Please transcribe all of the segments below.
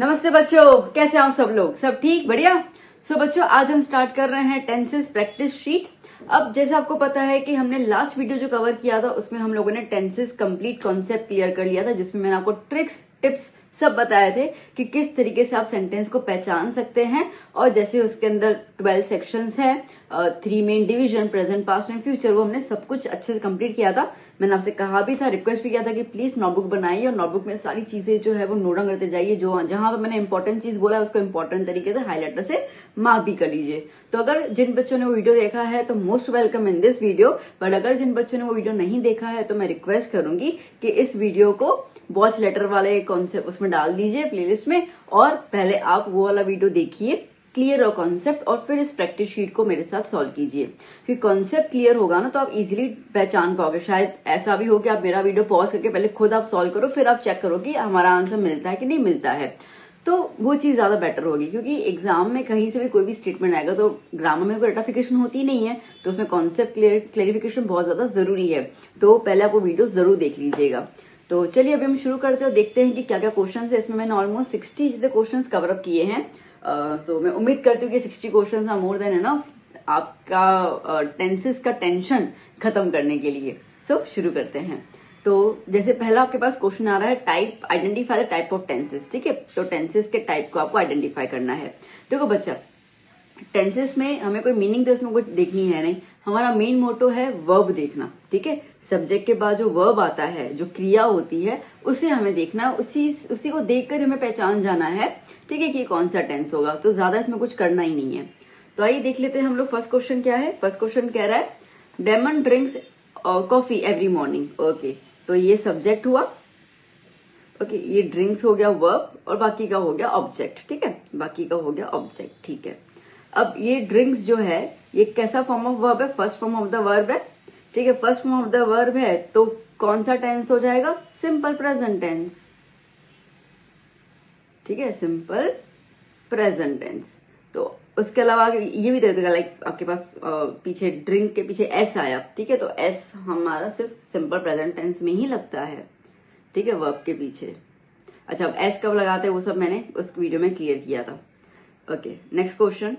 नमस्ते बच्चों, कैसे आप सब लोग? सब ठीक, बढ़िया। बच्चों, आज हम स्टार्ट कर रहे हैं टेंसेस प्रैक्टिस शीट। अब जैसे आपको पता है कि हमने लास्ट वीडियो जो कवर किया था उसमें हम लोगों ने टेंसेस कंप्लीट कॉन्सेप्ट क्लियर कर लिया था, जिसमें मैंने आपको ट्रिक्स टिप्स सब बताए थे कि किस तरीके से आप सेंटेंस को पहचान सकते हैं। और जैसे उसके अंदर 12 सेक्शंस है, 3 main division, present, past and future, वो हमने सब कुछ अच्छे से कंप्लीट किया था। मैंने आपसे कहा भी था, रिक्वेस्ट भी किया था कि प्लीज नोटबुक बनाइए और नोटबुक में सारी चीजें जो है वो नोट डाउन करते जाइए। जो जहां पर मैंने इंपॉर्टेंट चीज बोला है उसको इंपॉर्टेंट तरीके से हाईलाइटर से मार्क भी कर लीजिए। तो अगर जिन बच्चों ने वो वीडियो देखा है तो most welcome in this video, but अगर जिन बच्चों ने वो वीडियो नहीं देखा है तो मैं रिक्वेस्ट करूंगी कि इस वीडियो को वॉच लेटर वाले कॉन्सेप्ट उसमें डाल दीजिए प्लेलिस्ट में, और पहले आप वो वाला वीडियो देखिए, क्लियर हो कॉन्सेप्ट, और फिर इस प्रैक्टिस शीट को मेरे साथ सॉल्व कीजिए। क्योंकि कॉन्सेप्ट क्लियर होगा ना तो आप इजीली पहचान पाओगे। शायद ऐसा भी हो कि आप मेरा वीडियो पॉज करके पहले खुद आप सॉल्व करो, फिर आप चेक करो कि हमारा आंसर मिलता है कि नहीं मिलता है, तो वो चीज ज्यादा बेटर होगी। क्योंकि एग्जाम में कहीं से भी कोई भी स्टेटमेंट आएगा तो ग्रामर में कोई रेटाफिकेशन होती नहीं है, तो उसमें कॉन्सेप्ट क्लियरिफिकेशन बहुत ज्यादा जरूरी है। तो पहले आप वो वीडियो जरूर देख लीजिएगा। तो चलिए अभी हम शुरू करते हैं और देखते हैं कि क्या क्या क्वेश्चन है। इसमें मैंने ऑलमोस्ट 60 क्वेश्चन कवर अप किए हैं। मैं उम्मीद करती हूँ कि 60 question are more than enough आपका टेंसेस का टेंशन खत्म करने के लिए। शुरू करते हैं। तो जैसे पहला आपके पास क्वेश्चन आ रहा है, type identify the type of tenses. ठीक है, तो टेंसेस के टाइप को आपको आइडेंटिफाई करना है। देखो बच्चा, टेंसेस में हमें कोई मीनिंग तो इसमें कुछ देखनी है नहीं, हमारा मेन मोटो है वर्ब देखना। ठीक है, सब्जेक्ट के बाद जो वर्ब आता है, जो क्रिया होती है, उसे हमें देखना है, उसी को देखकर हमें पहचान जाना है। ठीक है, कि कौन सा टेंस होगा, तो ज्यादा इसमें कुछ करना ही नहीं है। तो आइए देख लेते हैं हम लोग फर्स्ट क्वेश्चन क्या है। फर्स्ट क्वेश्चन कह रहा है Damon drinks coffee every morning. Okay, तो ये सब्जेक्ट हुआ। ओके, ये ड्रिंक्स हो गया वर्ब, और बाकी का हो गया ऑब्जेक्ट। ठीक है, बाकी का हो गया ऑब्जेक्ट। ठीक है, अब ये ड्रिंक्स जो है ये कैसा फॉर्म ऑफ वर्ब है? First form of the verb है। ठीक है, first form of the verb है तो कौन सा टेंस हो जाएगा? Simple present tense. ठीक है, सिंपल प्रेजेंट टेंस। तो उसके अलावा ये भी दे देगा, लाइक आपके पास पीछे ड्रिंक के पीछे एस आया। ठीक है, तो एस हमारा सिर्फ सिंपल प्रेजेंट टेंस में ही लगता है। ठीक है, वर्ब के पीछे। अच्छा, अब एस कब लगाते हैं वो सब मैंने उस वीडियो में क्लियर किया था। Okay, next question,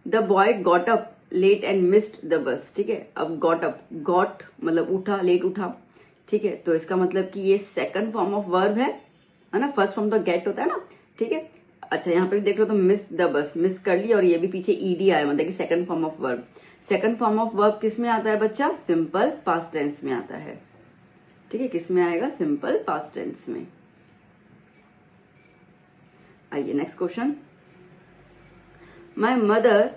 the boy got up late and missed the bus. ठीक है, अब गॉट अप, गॉट मतलब उठा, लेट उठा। ठीक है, तो इसका मतलब कि ये सेकंड फॉर्म ऑफ वर्ब है ना। फर्स्ट फॉर्म तो गेट होता है ना। ठीक है, अच्छा यहाँ पे भी देख लो तो मिस द बस, मिस कर ली, और ये भी पीछे ईडी आया, मतलब कि second form of verb. Second form of verb किस में आता है बच्चा? सिंपल पास्ट टेंस में आता है। ठीक है, किस में आएगा? सिंपल पास्ट टेंस में। आइए next question, my mother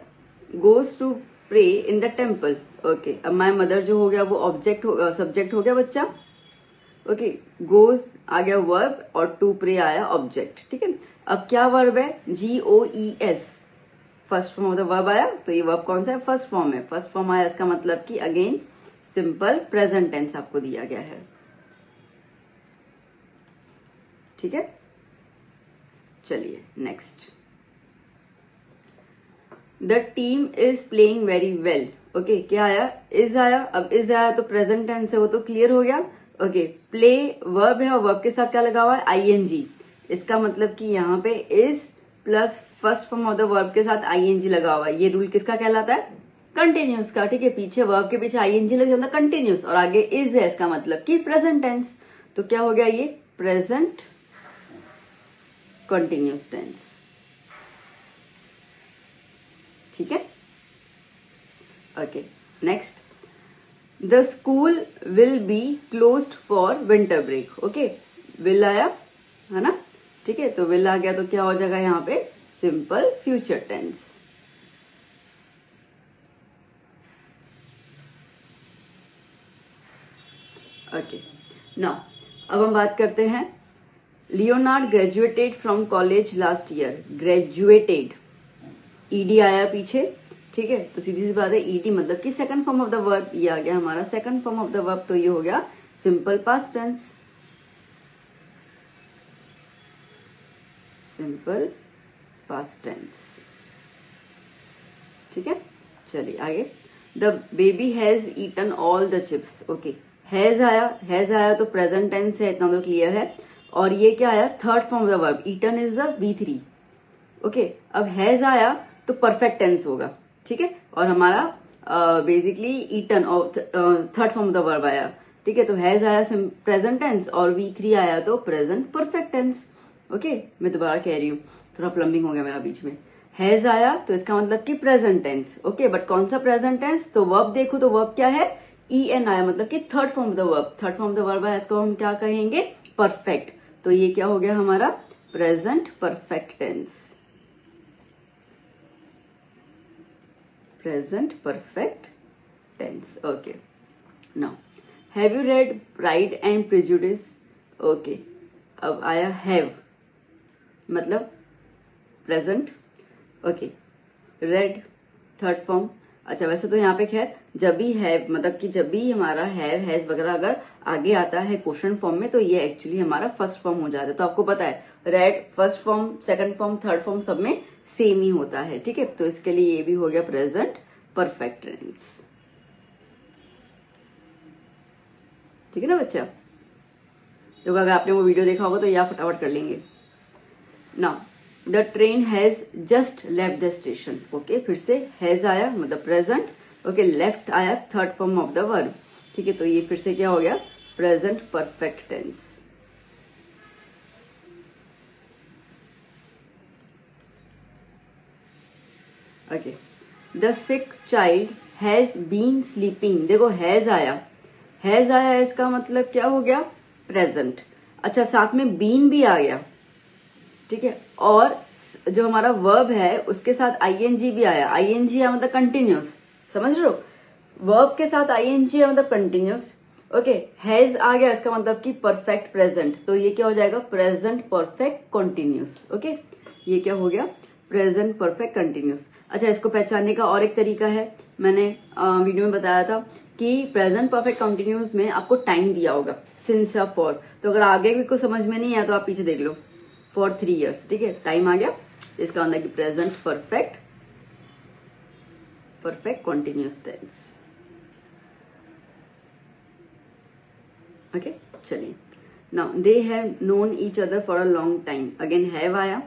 goes to pray in the temple. Okay, अब माई मदर जो हो गया वो ऑब्जेक्ट होगा, सब्जेक्ट हो गया बच्चा। ओके, गोज आ गया वर्ब, और टू प्रे आया ऑब्जेक्ट। ठीक है, अब क्या वर्ब है? GOES, first form of the verb आया। तो ये वर्ब कौन सा है? फर्स्ट फॉर्म है। फर्स्ट फॉर्म आया, इसका मतलब कि अगेन सिंपल प्रेजेंट टेंस आपको दिया गया है। ठीक है, चलिए next, the team is playing very well. Okay, क्या आया? इज आया। अब इज आया तो प्रेजेंट टेंस है, वो तो क्लियर हो गया। ओके, प्ले वर्ब है और वर्ब के साथ क्या लगा हुआ है? ING। इसका मतलब कि यहाँ पे is plus first form of the verb के साथ ING लगा हुआ है। ये रूल किसका कहलाता है? कंटिन्यूस का। ठीक है, पीछे वर्ब के पीछे ING लग जाता है कंटिन्यूस, और आगे इज है, इसका मतलब कि प्रेजेंट टेंस। तो क्या हो गया? ये प्रेजेंट कंटिन्यूस टेंस। ठीक है, okay next, the school will be closed for winter break. Okay, will आया है ना। ठीक है, तो विल आ गया तो क्या हो जाएगा यहाँ पे? Simple future tense. Okay, now अब हम बात करते हैं, Leonard graduated from college last year. Graduated, E D आया पीछे। ठीक है, तो सीधी सी बात है, ईडी मतलब कि second form of the verb. ये आ गया हमारा second form of the verb, तो ये हो गया simple past tense. Simple past tense. ठीक है, चलिए आगे, the baby has eaten all the chips. Okay, has आया तो प्रेजेंट टेंस है, इतना तो क्लियर है। और ये क्या आया, third form of the verb, eaten is the V3। Okay, अब हैज आया तो परफेक्ट टेंस होगा, ठीक है, और हमारा बेसिकली ईटन और third form of the verb आया, ठीक है, तो हैज आया प्रेजेंट टेंस और V3 आया तो प्रेजेंट परफेक्ट टेंस। ओके, मैं दोबारा कह रही हूँ, थोड़ा प्लम्बिंग हो गया मेरा बीच में। हैज आया तो इसका मतलब कि प्रेजेंट टेंस। ओके, बट कौन सा प्रेजेंट टेंस, तो वर्ब देखो तो वर्ब क्या है, EN आया, मतलब कि third form of the verb, third form of the verb है, इसको हम क्या कहेंगे, परफेक्ट। तो ये क्या हो गया हमारा, present perfect tense, present perfect tense. Okay, now have you read Pride and Prejudice. Okay, अब आया हैव मतलब present. Okay, read third form. अच्छा, वैसे तो यहाँ पे खैर जब भी हैव मतलब कि जब भी हमारा हैव हैज वगैरह अगर आगे आता है क्वेश्चन फॉर्म में तो ये एक्चुअली हमारा फर्स्ट फॉर्म हो जाता है। तो आपको पता है red first form, second form, third form सब में सेम ही होता है, ठीक है। तो इसके लिए ये भी हो गया प्रेजेंट परफेक्ट टेंस, ठीक है ना बच्चा। तो अगर आपने वो वीडियो देखा होगा तो ये आप फटाफट कर लेंगे। Now the train has just left the station. Okay, फिर से हैज आया मतलब प्रेजेंट। ओके, लेफ्ट आया third form of the verb, ठीक है, तो ये फिर से क्या हो गया, present perfect tense. Okay, the sick child has been sleeping. देखो हैज आया, हैज आया इसका मतलब क्या हो गया, प्रेजेंट। अच्छा, साथ में बीन भी आ गया, ठीक है, और जो हमारा वर्ब है उसके साथ आईएनजी भी आया। आईएनजी है मतलब कंटिन्यूस, समझ रहे हो, वर्ब के साथ आईएनजी है मतलब कंटिन्यूस। ओके, हैज आ गया इसका मतलब कि परफेक्ट प्रेजेंट, तो ये क्या हो जाएगा, प्रेजेंट परफेक्ट कंटिन्यूस। ओके, ये क्या हो गया, प्रेजेंट परफेक्ट कंटिन्यूस। अच्छा, इसको पहचानने का और एक तरीका है, मैंने वीडियो में बताया था कि प्रेजेंट परफेक्ट कंटिन्यूस में आपको टाइम दिया होगा, सिंस या फॉर। तो अगर आगे भी कुछ समझ में नहीं आया तो आप पीछे देख लो, फॉर 3 years, ठीक है, टाइम आ गया, इसका मतलब कि present perfect continuous tense. Okay, चलिए, now they have known each other for a long time. Again have आया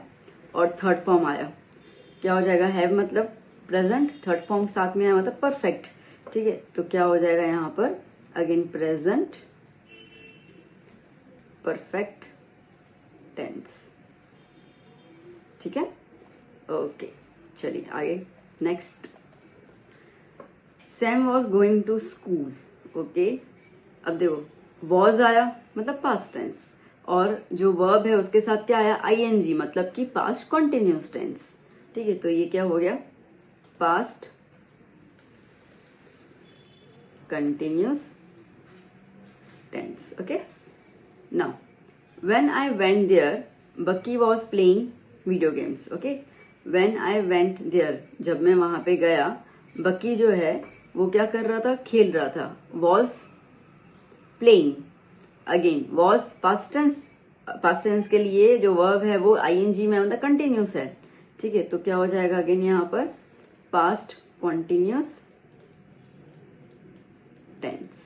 और थर्ड फॉर्म आया, क्या हो जाएगा, हैव मतलब प्रेजेंट, थर्ड फॉर्म साथ में आया मतलब परफेक्ट, ठीक है, तो क्या हो जाएगा यहाँ पर, अगेन प्रेजेंट परफेक्ट टेंस, ठीक है। ओके, चलिए आगे, next, Sam was going to school. Okay, अब देखो वॉज आया मतलब पास्ट टेंस, और जो वर्ब है उसके साथ क्या आया, आईएनजी मतलब कि पास्ट कॉन्टिन्यूस टेंस, ठीक है, तो ये क्या हो गया, past continuous tense. Okay, now when I went there Bucky was playing video games. Okay, when I went there, जब मैं वहां पे गया, बक्की जो है वो क्या कर रहा था, खेल रहा था, was playing, again was past tense, past tense के लिए जो वर्ब है वो आईएनजी में मतलब कंटिन्यूस है, ठीक है, तो क्या हो जाएगा अगेन यहाँ पर पास्ट कंटिन्यूस टेंस,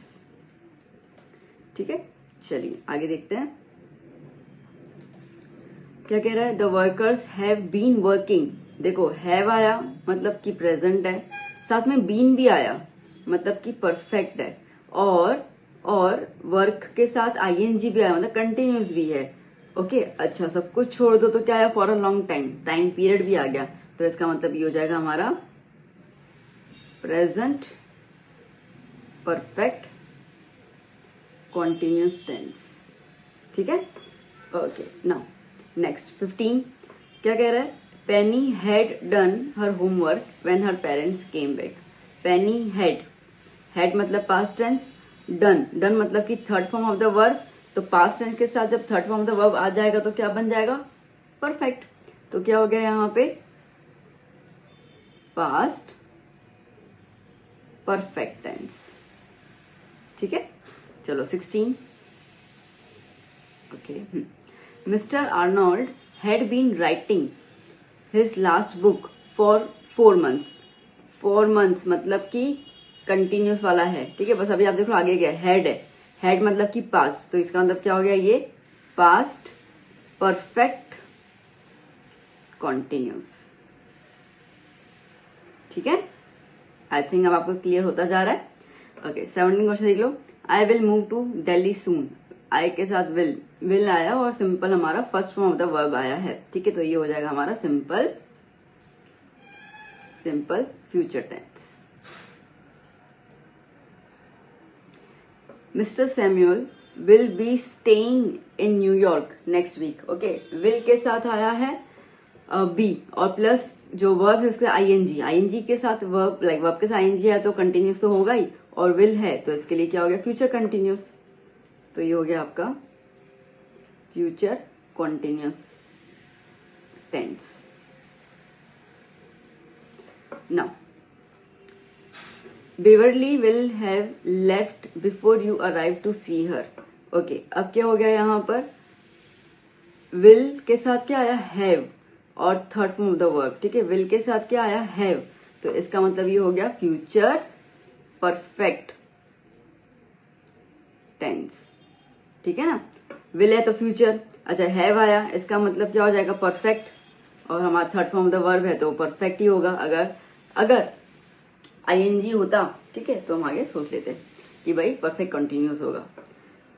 ठीक है। चलिए आगे देखते हैं क्या कह रहा है, the workers have been working. देखो हैव आया मतलब कि प्रेजेंट है, साथ में बीन भी आया मतलब कि परफेक्ट है, और वर्क के साथ आईएनजी भी आया मतलब कंटिन्यूस भी है। ओके, अच्छा सब कुछ छोड़ दो तो क्या है, for a long time, time period भी आ गया, तो इसका मतलब ये हो जाएगा हमारा प्रेजेंट परफेक्ट कॉन्टिन्यूस टेंस, ठीक है। ओके, नाउ नेक्स्ट 15 क्या कह रहा है, Penny had done her homework when her parents came back. Penny had मतलब पास्ट टेंस, डन मतलब कि third form of the verb, तो पास्ट टेंस के साथ जब third form of the verb आ जाएगा तो क्या बन जाएगा, परफेक्ट। तो क्या हो गया यहाँ पे, पास्ट परफेक्ट टेंस, ठीक है। चलो 16, okay, mister Arnold had been writing his last book for 4 months। 4 months मतलब कि कंटिन्यूस वाला है, ठीक है, बस अभी आप देखो आगे क्या हैड है, हैड मतलब कि पास्ट, तो इसका मतलब क्या हो गया, ये पास्ट परफेक्ट कॉन्टिन्यूस। ठीक है, आई थिंक अब आपको क्लियर होता जा रहा है। ओके, 17 क्वेश्चन देख लो। I will move to Delhi soon. I के साथ विल आया और सिंपल हमारा first form of the verb आया है। ठीक है, तो ये हो जाएगा हमारा simple future tense. Mister Samuel will be staying in New York next week. Okay, will के साथ आया है बी और प्लस जो वर्ब है उसके आईएनजी के साथ वर्ब, लाइक वर्ब के साथ आईएनजी है तो कंटिन्यूस तो होगा ही, और विल है तो इसके लिए क्या हो गया, फ्यूचर कंटिन्यूस। तो ये हो गया आपका future continuous tense. Now Beverly will have left before you arrive to see her. Okay, अब क्या हो गया यहां पर, विल के साथ क्या आया, हैव, और third form of the verb. ठीक है, विल के साथ क्या आया, हैव, तो इसका मतलब ये हो गया फ्यूचर परफेक्ट टेंस। ठीक है ना, विल है तो फ्यूचर, अच्छा हैव आया, इसका मतलब क्या हो जाएगा, परफेक्ट, और हमारा third form of the verb है तो परफेक्ट ही होगा। अगर आईएनजी होता, ठीक है, तो हम आगे सोच लेते कि भाई परफेक्ट कंटिन्यूस होगा।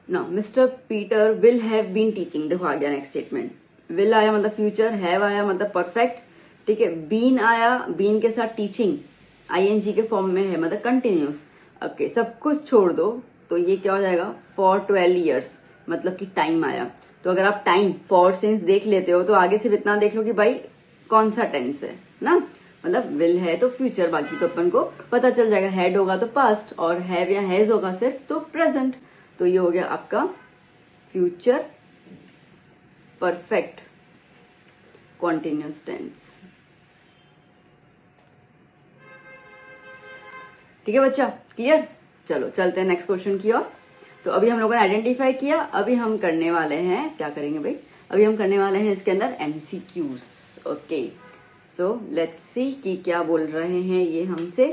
Now mister Peter will have been teaching. देखो आ गया नेक्स्ट स्टेटमेंट, विल आया मतलब फ्यूचर, हैव आया मतलब परफेक्ट। ठीक है, बीन आया, बीन के साथ टीचिंग आईएनजी के फॉर्म में है मतलब कंटिन्यूस। ओके, सब कुछ छोड़ दो तो ये क्या हो जाएगा, फॉर 12 ईयर्स, मतलब कि टाइम आया। तो अगर आप टाइम फॉर सिंस देख लेते हो तो आगे सिर्फ इतना देख लो कि भाई कौन सा टेंस है ना, मतलब विल है तो फ्यूचर, बाकी तो अपन को पता चल जाएगा, हैड होगा तो पास्ट, और हैव या हैज होगा सिर्फ तो प्रेजेंट। तो ये हो गया आपका फ्यूचर परफेक्ट कॉन्टिन्यूस टेंस। ठीक है बच्चा, क्लियर? चलो चलते हैं नेक्स्ट क्वेश्चन की ओर। तो अभी हम लोगों ने आइडेंटिफाई किया, अभी हम करने वाले हैं, क्या करेंगे भाई, अभी हम करने वाले हैं इसके अंदर MCQs. Okay, so let's see कि क्या बोल रहे हैं ये हमसे।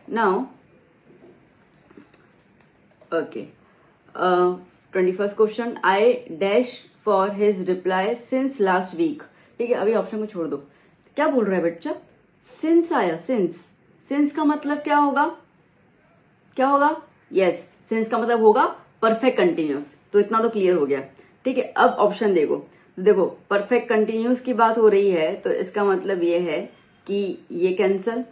Now okay, 21st question, I dash for his reply since last week. ठीक है, अभी ऑप्शन को छोड़ दो, क्या बोल रहा है बच्चा, सिंस आया, सिंस का मतलब क्या होगा, क्या होगा, यस, सिंस का मतलब होगा परफेक्ट कंटिन्यूस, तो इतना तो क्लियर हो गया। ठीक है, अब ऑप्शन देखो परफेक्ट कंटिन्यूस की बात हो रही है तो इसका मतलब ये है कि ये कैंसल।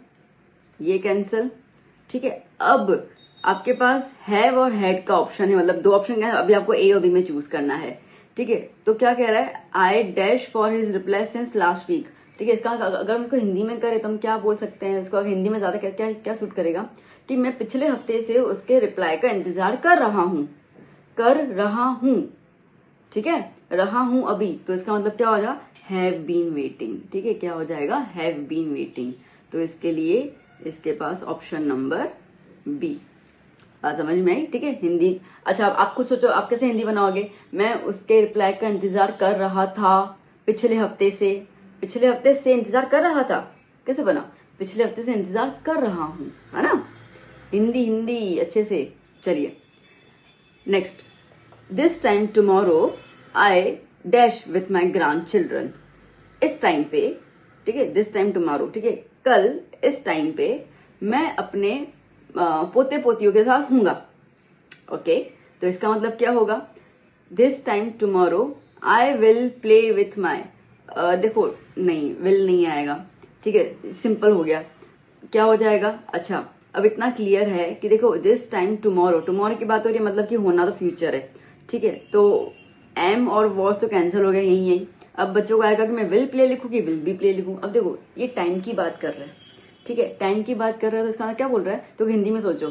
ठीक है, अब आपके पास हैव और हैड का ऑप्शन है, मतलब दो ऑप्शन है, अभी आपको ए और बी में चूज करना है। ठीक है, तो क्या कह रहा है, I dash for his reply since last week. ठीक है, इसका अगर हम इसको हिंदी में करें तो हम क्या बोल सकते हैं, इसको अगर हिंदी में ज्यादा क्या सूट करेगा कि मैं पिछले हफ्ते से उसके रिप्लाई का इंतजार कर रहा हूं। ठीक है, रहा हूं अभी, तो इसका मतलब क्या हो जाएगा, हैव बीन वेटिंग। ठीक है, क्या हो जाएगा, हैव बीन वेटिंग। तो इसके लिए इसके पास ऑप्शन नंबर बी। बात समझ में आई? ठीक है, हिंदी, अच्छा आप खुद सोचो आप कैसे हिंदी बनाओगे, मैं उसके रिप्लाई का इंतजार कर रहा था पिछले हफ्ते से इंतजार कर रहा था, कैसे बना, पिछले हफ्ते से इंतजार कर रहा हूं, है ना, हिंदी अच्छे से। चलिए next, this time tomorrow I dash with my grand children. इस टाइम पे, ठीक है, दिस टाइम टुमारो, ठीक है, कल इस टाइम पे मैं अपने पोते पोतियों के साथ हूंगा। ओके, तो इसका मतलब क्या होगा, this time tomorrow I will play with my, देखो नहीं, विल नहीं आएगा। ठीक है, सिंपल हो गया, क्या हो जाएगा, अच्छा अब इतना क्लियर है कि देखो दिस टाइम टुमारो की बात हो रही है, मतलब कि होना तो फ्यूचर है। ठीक है, तो एम और वॉज तो कैंसिल हो गया यही। अब बच्चों को आएगा कि मैं विल प्ले लिखूं कि विल बी प्ले लिखूं। अब देखो ये टाइम की बात कर रहा है, ठीक है, टाइम की बात कर रहा है, तो इसका क्या बोल रहा है, तो हिंदी में सोचो,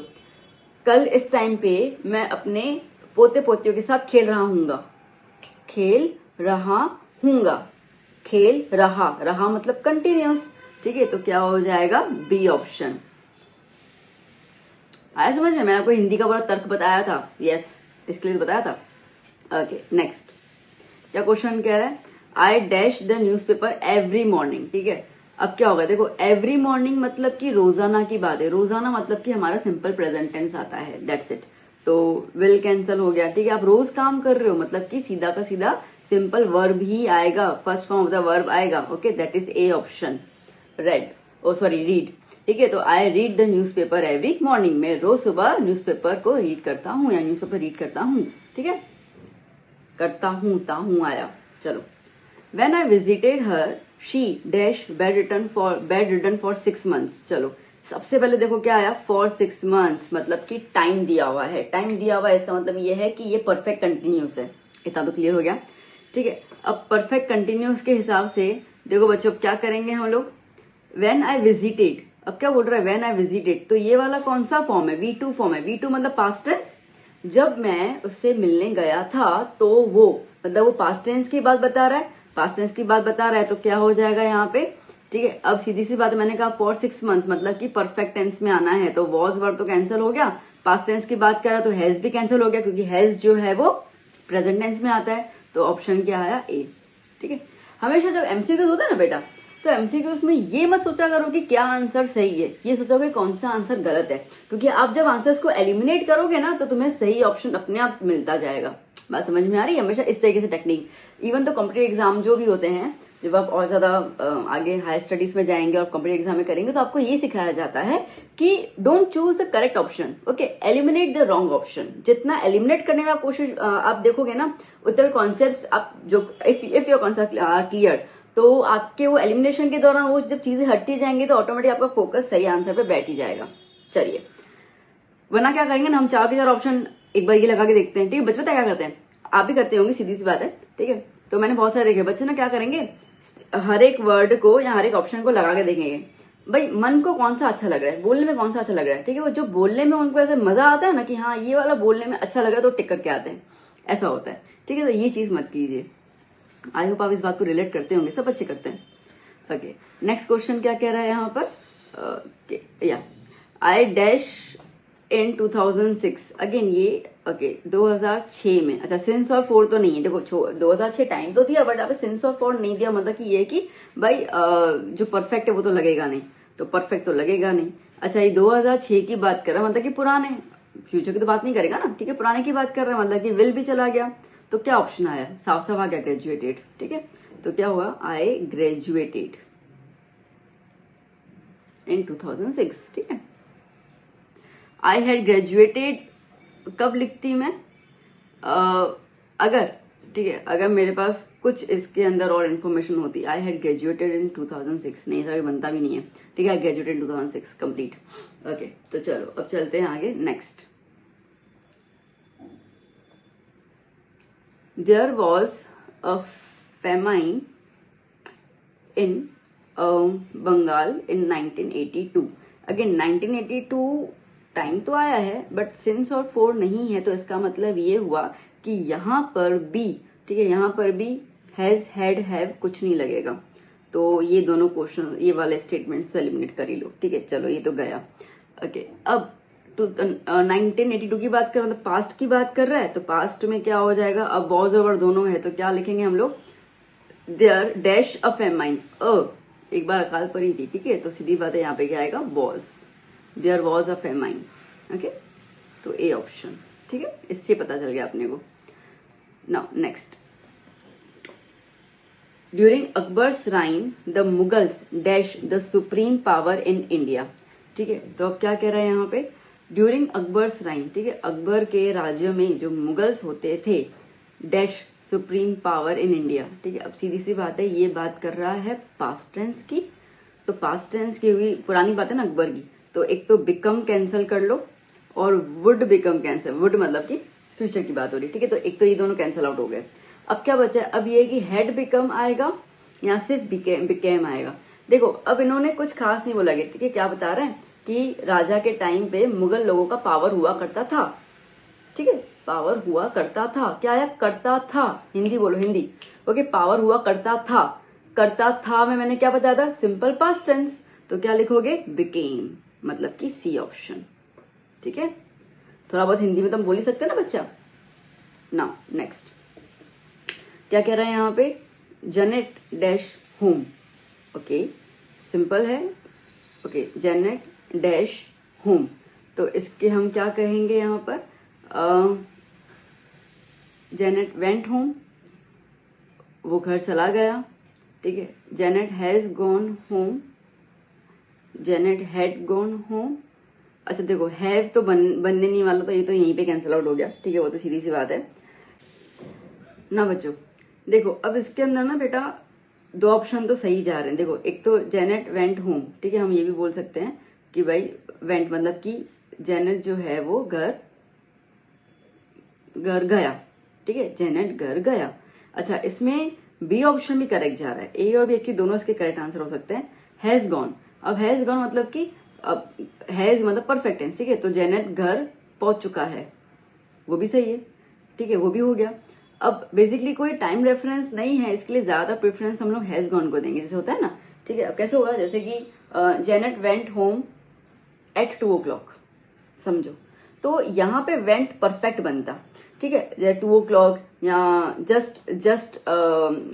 कल इस टाइम पे मैं अपने पोते पोतियों के साथ खेल रहा मतलब कंटिन्यूस। ठीक है, तो क्या हो जाएगा, बी ऑप्शन। आया समझ में, मैंने आपको हिंदी का पूरा तर्क बताया था, यस, इसके लिए बताया था। ओके, नेक्स्ट क्या क्वेश्चन कह रहा है, I dash the newspaper every morning. ठीक है, अब क्या होगा, देखो एवरी मॉर्निंग मतलब कि रोजाना की बात है, रोजाना मतलब कि हमारा सिंपल प्रेजेंट टेंस आता है, दैट्स इट। तो विल कैंसिल हो गया, ठीक है। आप रोज काम कर रहे हो मतलब कि सीधा का सीधा सिंपल वर्ब ही आएगा, first form of the verb आएगा। Okay, that is a option, red, oh sorry read, ठीक है। तो I read the newspaper every morning, मैं रोज सुबह न्यूज़पेपर को रीड करता हूँ या न्यूज़पेपर रीड करता हूँ, ठीक है। करता हूँ, ताहूँ आया। चलो, when I visited her she dash bedridden for 6 months। चलो, सबसे पहले देखो क्या आया, फॉर 6 months, मतलब कि टाइम दिया हुआ है। टाइम दिया हुआ है इसका मतलब ये है कि ये परफेक्ट कंटिन्यूस है। इतना तो क्लियर हो गया, ठीक है। अब परफेक्ट कंटिन्यूस के हिसाब से देखो बच्चों, अब क्या करेंगे हम लोग, व्हेन आई विजिटेड, अब क्या बोल रहा है, व्हेन आई विजिटेड, तो ये वाला कौन सा फॉर्म है, V2 फॉर्म है। V2 मतलब पास्ट टेंस, जब मैं उससे मिलने गया था तो वो, मतलब वो पास्ट टेंस की बात बता रहा है, पास्ट टेंस की बात बता रहा है, तो क्या हो जाएगा यहाँ पे, ठीक है। अब सीधी सी बात है, मैंने कहा फॉर 6 months मतलब कि परफेक्ट टेंस में आना है, तो वॉज वर्ब तो कैंसिल हो गया, पास्ट टेंस की बात कर रहा तो हैज भी कैंसिल हो गया, क्योंकि हैज जो है वो प्रेजेंट टेंस में आता है। तो ऑप्शन क्या आया, ए, ठीक है। हमेशा जब एमसीक्यूज होता है ना बेटा, तो एमसीक्यूज में ये मत सोचा करो कि क्या आंसर सही है, ये सोचोगे कौन सा आंसर गलत है, क्योंकि आप जब आंसर्स को एलिमिनेट करोगे ना तो तुम्हें सही ऑप्शन अपने आप मिलता जाएगा। बात समझ में आ रही है? हमेशा इस तरीके से टेक्निक, इवन तो कॉम्पिटिटिव एग्जाम जो भी होते हैं, जब आप और ज्यादा आगे हायर स्टडीज में जाएंगे और कॉम्पिटिटिव एग्जाम में करेंगे, तो आपको ये सिखाया जाता है कि don't choose the correct option, okay, eliminate the wrong option. जितना एलिमिनेट करने में आप कोशिश आप देखोगे ना, उतने कॉन्सेप्ट आप जो if your concept are clear, तो आपके वो एलिमिनेशन के दौरान वो जब चीजें हटती जाएंगी तो ऑटोमेटिक आपका फोकस सही आंसर पे बैठ ही जाएगा। चलिए, वरना क्या करेंगे ना, हम 4 के 4 ऑप्शन एक बार ये लगा के देखते हैं, ठीक है। बच्चे पता क्या करते हैं, आप भी करते होंगे, सीधी सी बात है, ठीक है। तो मैंने बहुत सारे देखे बच्चे ना, क्या करेंगे, हर एक वर्ड को या हर एक ऑप्शन को लगा के देखेंगे, भाई मन को कौन सा अच्छा लग रहा है, बोलने में कौन सा अच्छा लग रहा है, ठीक है। वो जो बोलने में उनको ऐसे मजा आता है ना कि हाँ ये वाला बोलने में अच्छा लग रहा है, तो टिक करके आते हैं, ऐसा होता है, ठीक है। तो ये चीज मत कीजिए। आई होप आप इस बात को रिलेट करते होंगे, सब अच्छे करते हैं। ओके, नेक्स्ट क्वेश्चन क्या कह रहा है यहाँ पर, या आई डैश इन 2006, अगेन ये ओके 2006 में, अच्छा सिंस और फोर तो नहीं है, देखो 2006 टाइम तो दिया, बट यहाँ पे सिंस और फोर नहीं दिया, मतलब कि ये कि भाई जो परफेक्ट है वो तो लगेगा नहीं, तो परफेक्ट तो लगेगा नहीं। अच्छा, ये 2006 की बात कर रहा है, मतलब कि पुराने, फ्यूचर की तो बात नहीं करेगा ना, ठीक है, पुराने की बात कर रहा है, मतलब कि विल भी चला गया, तो क्या ऑप्शन आया, साफ साफ आ गया ग्रेजुएटेड, ठीक है। तो क्या हुआ, आई ग्रेजुएटेड इन 2006, ठीक है। आई हैड ग्रेजुएटेड कब लिखती मैं, अगर, ठीक है, अगर मेरे पास कुछ इसके अंदर और इन्फॉर्मेशन होती, आई हैड ग्रेजुएटेड इन 2006, नहीं ऐसा बनता भी नहीं है, ठीक है। Graduated in 2006 complete. ओके, तो चलो अब चलते हैं आगे, next. There was a famine in Bengal in 1982, again 1982 time तो आया है, बट सिंस और फोर नहीं है, तो इसका मतलब ये हुआ कि यहाँ पर बी, ठीक है, यहाँ पर भी हैज, हैड, हैव कुछ नहीं लगेगा, तो ये दोनों क्वेश्चन, ये वाले स्टेटमेंट से एलिमिनेट कर ही लो, ठीक है। चलो, ये तो गया। ओके, अब 1982 की बात कर रहा है, मतलब पास्ट की बात कर रहा है, तो पास्ट में क्या हो जाएगा, अब वॉज ओवर दोनों है, तो क्या लिखेंगे हम लोग, देयर डैश अ फेमाइन, एक बार अकाल पड़ी थी, ठीक है, तो सीधी बात है, यहाँ पे क्या आएगा, was, there was a famine, okay, तो ए ऑप्शन, ठीक है, इससे पता चल गया अपने को। Now next, during Akbar's reign the Mughals dash the supreme power in India, ठीक है। तो अब क्या कह रहा है यहाँ पे, ड्यूरिंग अकबर्स राइन, ठीक है, अकबर के राज्य में जो मुगल्स होते थे, dash supreme power in India, ठीक है। अब सीधी सी बात है, ये बात कर रहा है पास्ट टेंस की, तो पास्ट टेंस की हुई पुरानी बात है ना अकबर की, तो एक तो बिकम कैंसिल कर लो और वुड बिकम कैंसिल, वुड मतलब कि फ्यूचर की बात हो रही है, ठीक है। तो एक तो ये दोनों कैंसिल आउट हो गए। अब क्या बचा है, अब ये कि हैड बिकम आएगा या सिर्फ बिकेम आएगा। देखो, अब इन्होंने कुछ खास नहीं बोला गया, ठीक है। क्या बता रहे हैं कि राजा के टाइम पे मुगल लोगों का पावर हुआ करता था, ठीक है, पावर हुआ करता था, क्या आया, करता था, हिंदी बोलो, हिंदी, ओके, पावर हुआ करता था, करता था में मैंने क्या बताया था, सिंपल पास्ट टेंस, तो क्या लिखोगे, बिकेम, मतलब कि सी ऑप्शन, ठीक है। थोड़ा बहुत हिंदी में तो हम बोल ही सकते हैं ना बच्चा। नाउ नेक्स्ट, क्या कह रहा है यहाँ पे, Janet dash home, okay, simple है, ओके, जेनेट डैश होम, तो इसके हम क्या कहेंगे यहाँ पर, जेनेट वेंट होम, वो घर चला गया, ठीक है। Janet has gone home, Janet had gone home. अच्छा देखो, हैव तो बनने नहीं वाला, तो ये तो यहीं पे कैंसिल आउट हो गया, ठीक है, वो तो सीधी सी बात है ना बच्चों। देखो अब इसके अंदर ना बेटा दो ऑप्शन तो सही जा रहे हैं। देखो एक तो जेनेट वेंट होम, ठीक है, हम ये भी बोल सकते हैं कि भाई वेंट मतलब कि जेनेट जो है वो घर गया, ठीक है, जेनेट घर गया। अच्छा इसमें बी ऑप्शन भी करेक्ट जा रहा है, ए और बी की दोनों इसके करेक्ट आंसर हो सकते हैं। हैज गॉन, अब हैज गॉन मतलब कि अब हैज मतलब परफेक्ट टेंस, ठीक है, तो जेनेट घर पहुंच चुका है, वो भी सही है, ठीक है, वो भी हो गया। अब बेसिकली कोई टाइम रेफरेंस नहीं है, इसके लिए ज्यादा प्रेफरेंस हम लोग हैज गॉन को देंगे, जैसे होता है ना, ठीक है। अब कैसे होगा, जैसे कि Janet went home at 2 o'clock, समझो, तो यहाँ पे वेंट परफेक्ट बनता, ठीक है, जैसे 2 o'clock या just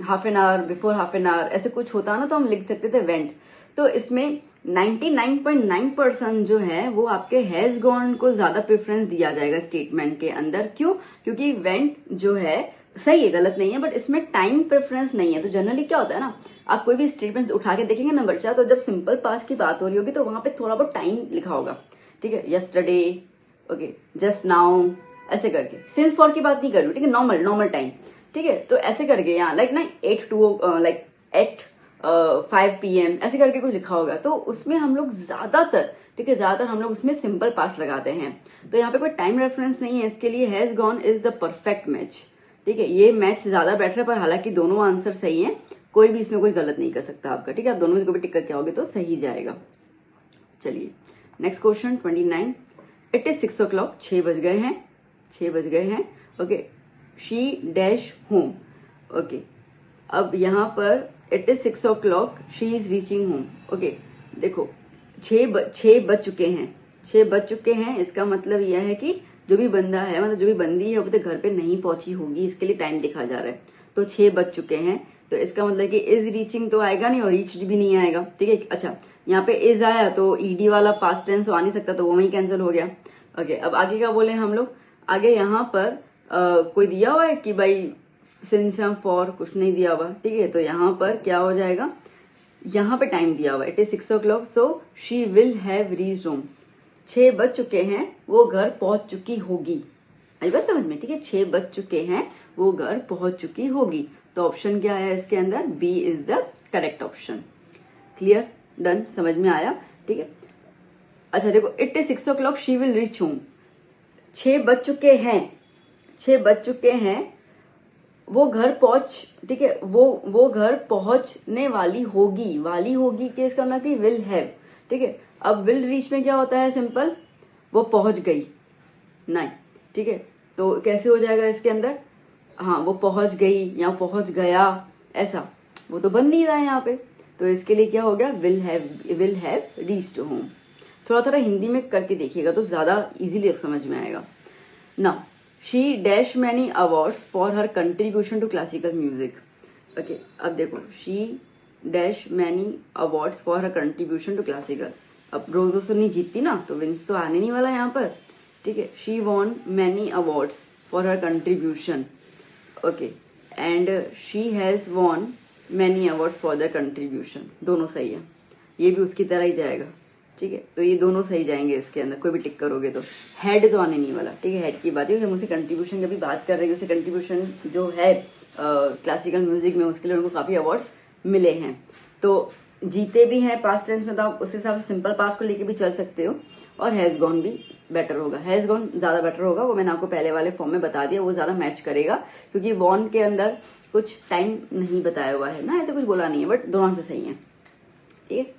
half an hour before half an hour ऐसे कुछ होता ना, तो हम लिख सकते थे वेंट। तो इसमें 99.9% जो है वो आपके हैज गॉन को ज्यादा प्रेफरेंस दिया जाएगा स्टेटमेंट के अंदर। क्यों? क्योंकि वेंट जो है सही है, गलत नहीं है, बट इसमें टाइम प्रेफरेंस नहीं है। तो जनरली क्या होता है ना, आप कोई भी स्टेटमेंट उठा के देखेंगे ना बच्चा, तो जब सिंपल पास्ट की बात हो रही होगी तो वहां पे थोड़ा बहुत टाइम लिखा होगा, ठीक है, यस्टरडे, ओके, जस्ट नाउ, ऐसे करके। सिंस फॉर की बात नहीं कर रही, ठीक है, नॉर्मल टाइम, ठीक है, तो ऐसे करके यहाँ लाइक ना 8 to लाइक 5 PM ऐसे करके कुछ लिखा होगा, तो उसमें हम लोग ज्यादातर, ठीक है, ज्यादातर हम लोग उसमें सिंपल पास लगाते हैं। तो यहाँ पे कोई टाइम रेफरेंस नहीं है, इसके लिए has gone is the perfect match, ठीक है, ये मैच ज्यादा बेटर है। पर हालांकि दोनों आंसर सही है, कोई भी इसमें कोई गलत नहीं कर सकता आपका, ठीक है, आप दोनों में से कोई भी टिक करके आओगे तो सही जाएगा। चलिए next question 29। It is 6 o'clock, 6 बज गए हैं, 6 बज गए हैं, okay, she dash home, okay. अब यहाँ पर it is 6 o'clock, she is reaching home, okay. देखो 6 बज चुके हैं, 6 बज चुके हैं, इसका मतलब यह है कि जो भी बंदा है, मतलब जो भी बंदी है वो तो घर पे नहीं पहुंची होगी, इसके लिए टाइम लिखा जा रहा है। तो 6 बज चुके हैं, तो इसका मतलब कि इज रीचिंग तो आएगा नहीं और रीच्ड भी नहीं आएगा, ठीक है। अच्छा यहाँ पे इज आया तो ईडी वाला पास्ट टेंस तो आ नहीं सकता, तो वो वहीं कैंसिल हो गया, ओके। अब आगे क्या बोले हम लोग, आगे यहाँ पर कोई दिया हुआ है कि भाई सिंस या फॉर, कुछ नहीं दिया हुआ, ठीक है, तो यहाँ पर क्या हो जाएगा, यहाँ पे टाइम दिया हुआ है, it is 6 o'clock, so she will have reached home. 6 बज चुके हैं, वो घर पहुंच चुकी होगी, आई बात समझ में, ठीक है, 6 बज चुके हैं, वो घर पहुंच चुकी होगी। तो ऑप्शन क्या है इसके अंदर, B is the correct option. Clear, done, समझ में आया, ठीक है। अच्छा देखो, it is 6 o'clock, she will reach home, 6 बज चुके हैं, 6 बज चुके हैं, वो घर पहुंच, ठीक है, वो घर पहुंचने वाली होगी कि इसका मतलब कि विल हैव, ठीक है। अब विल रीच में क्या होता है, सिंपल, वो पहुंच गई नहीं, ठीक है, तो कैसे हो जाएगा इसके अंदर, हाँ वो पहुंच गई या पहुंच गया, ऐसा वो तो बन नहीं रहा है यहाँ पे, तो इसके लिए क्या हो गया, विल हैव रीच्ड होम। थोड़ा थोड़ा हिंदी में करके देखिएगा तो ज्यादा इजीली समझ में आएगा ना। She dash many awards for her contribution to classical music, okay. अब देखो, she dash many awards for her contribution to classical, अब रोज रोज नहीं जीतती ना, तो विंस तो आने नहीं वाला यहाँ पर, ठीक है। She von many awards for her contribution, okay, and she has won many awards for the contribution, दोनों सही है, ये भी उसकी तरह ही जाएगा, ठीक है, तो ये दोनों सही जाएंगे इसके अंदर, कोई भी टिक करोगे तो। हेड तो आने नहीं वाला, ठीक है, हेड की बात है, हम उसे कंट्रीब्यूशन की भी बात कर रहे हैं, उसे कंट्रीब्यूशन जो है क्लासिकल म्यूजिक में, उसके लिए उनको काफी अवार्ड्स मिले हैं, तो जीते भी हैं पास्ट टेंस में, तो आप उस हिसाब से सिंपल पास्ट को लेके भी चल सकते हो, और हैज गॉन भी बेटर होगा, हैज गॉन ज्यादा बेटर होगा, वो मैंने आपको पहले वाले फॉर्म में बता दिया, वो ज्यादा मैच करेगा, क्योंकि वॉन के अंदर कुछ टाइम नहीं बताया हुआ है ना, ऐसा कुछ बोला नहीं है, बट दोनों से सही है, ठीक है।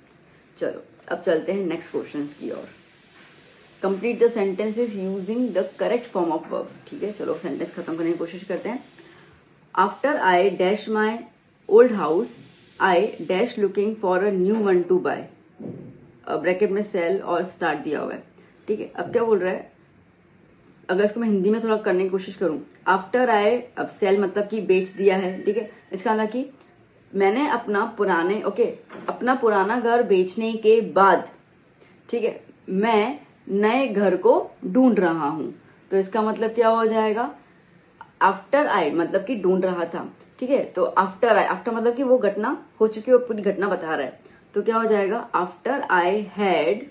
चलो अब चलते हैं नेक्स्ट क्वेश्चन की ओर। Complete the sentences using the correct form of verb, ठीक है, चलो सेंटेंस खत्म करने की कोशिश करते हैं। After I dash my old house, I dash looking for a new one to buy, bracket में सेल और स्टार्ट दिया हुआ है, ठीक है। अब क्या बोल रहा है, अगर इसको मैं हिंदी में थोड़ा करने की कोशिश करूं, आफ्टर आई, अब सेल मतलब कि बेच दिया है, ठीक है, इसका मतलब कि मैंने अपना पुराना घर बेचने के बाद, ठीक है, मैं नए घर को ढूंढ रहा हूं, तो इसका मतलब क्या हो जाएगा, आफ्टर आई मतलब कि ढूंढ रहा था, ठीक है। तो आफ्टर आई, आफ्टर मतलब कि वो घटना हो चुकी है, वो पूरी घटना बता रहा है। तो क्या हो जाएगा, after I had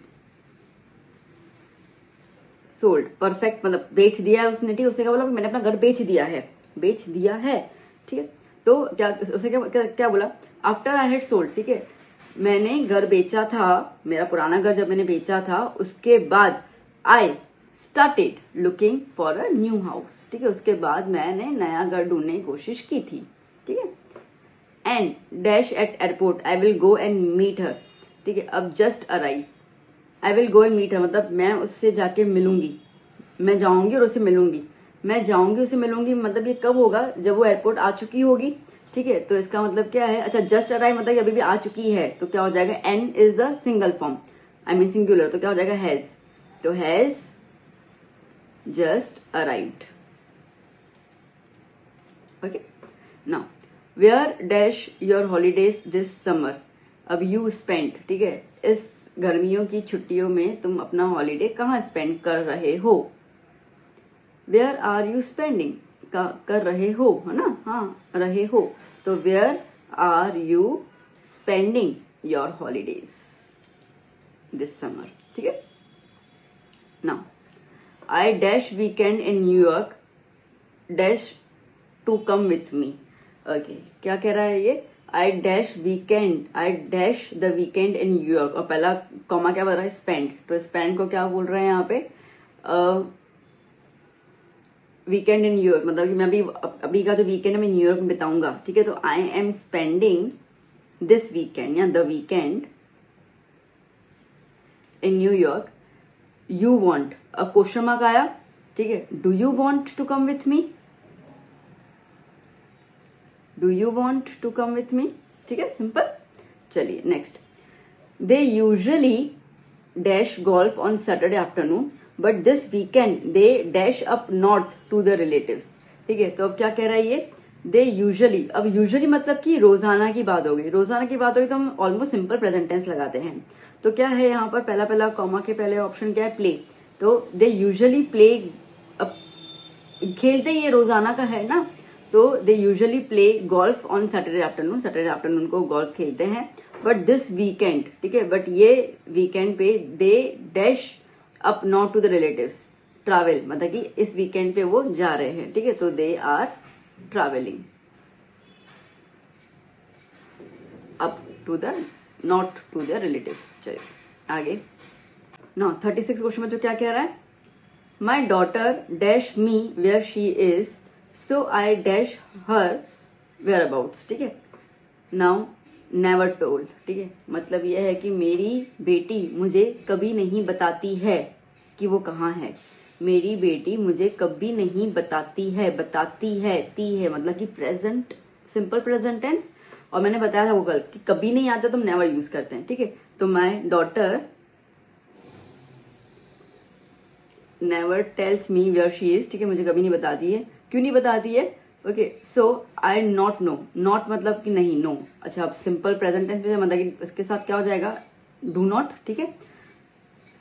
sold, perfect मतलब बेच दिया है उसने, ठीक है। उसने क्या बोला, मैंने अपना घर बेच दिया है, बेच दिया है, ठीक है। तो क्या उसने क्या बोला, आफ्टर आई हैड सोल्ड, ठीक है। मैंने घर बेचा था, मेरा पुराना घर जब मैंने बेचा था, उसके बाद I started looking for a new house, ठीक है। उसके बाद मैंने नया घर ढूंढने की कोशिश की थी, ठीक है। And dash at airport I will go and meet her, ठीक है। अब just arrive, I will go and meet her मतलब मैं उससे जाके मिलूंगी, मैं जाऊंगी और उसे मिलूंगी, मैं जाऊंगी उसे मिलूंगी मतलब ये कब होगा, जब वो एयरपोर्ट आ चुकी होगी, ठीक है। तो इसका मतलब क्या है, अच्छा जस्ट अराइव मतलब अभी भी आ चुकी है, तो क्या हो जाएगा, an is the single form, I mean singular, तो क्या हो जाएगा हैज, तो has just arrived, okay. Now where dash your holidays this summer, अब यू स्पेंड, ठीक है, इस गर्मियों की छुट्टियों में तुम अपना हॉलीडे कहाँ स्पेंड कर रहे हो, वेयर आर यू स्पेंडिंग का कर रहे हो, है ना, हाँ रहे हो, तो where are you spending your holidays this summer, ठीक है। Now I dash weekend in New York dash to come with me, okay. क्या कह रहा है ये, I dash weekend, I dash the weekend in New York, और पहला कॉमा क्या बोल रहा है, स्पेंड, तो स्पेंड को क्या बोल रहे हैं यहाँ पे, वीकेंड इन न्यूयॉर्क मतलब कि मैं अभी का जो वीकेंड है मैं न्यूयॉर्क में बिताऊंगा, ठीक है। तो I am spending this weekend या the weekend in New York, you want, अब क्वेश्चन मार्क आया, ठीक है, do you want to come with me, do you want to come with me, ठीक है, सिंपल। चलिए next, they usually dash golf on Saturday afternoon but this weekend they dash up north to the relatives, ठीक है। तो अब क्या कह रहा है ये, दे यूजुअली, अब यूजुअली मतलब कि रोजाना की बात होगी, रोजाना की बात होगी तो हम ऑलमोस्ट सिंपल प्रेजेंट टेंस लगाते हैं। तो क्या है यहाँ पर, पहला कॉमा के पहले ऑप्शन क्या है, प्ले, तो दे यूजुअली प्ले, अब खेलते ही ये रोजाना का है ना, तो they usually play golf on Saturday afternoon, Saturday afternoon को गोल्फ खेलते हैं, बट दिस वीकेंड, ठीक है, बट ये वीकेंड पे they dash up not to the relatives, travel मतलब कि इस वीकेंड पे वो जा रहे हैं, ठीक है। तो they are travelling up to the not to the relatives. चलिए आगे, नाउ 36 क्वेश्चन में जो क्या कह रहा है, my daughter dash me where she is so I dash her whereabouts, ठीक है। नाउ नेवर टोल्ड, ठीक है, मतलब यह है कि मेरी बेटी मुझे कभी नहीं बताती है कि वो कहाँ है, मेरी बेटी मुझे कभी नहीं बताती है, बताती है, ती है मतलब कि प्रेजेंट, सिंपल प्रेजेंट टेंस, और मैंने बताया था वो कल कि कभी नहीं आता तो हम नेवर यूज करते हैं, ठीक है। तो my daughter never tells me where she is, ठीक है, मुझे कभी नहीं बताती है, क्यों नहीं बताती है, okay. So I not know, not मतलब कि नहीं, नो, अच्छा अब सिंपल प्रेजेंट टेंस में मतलब कि इसके साथ क्या हो जाएगा, डू नॉट, ठीक है।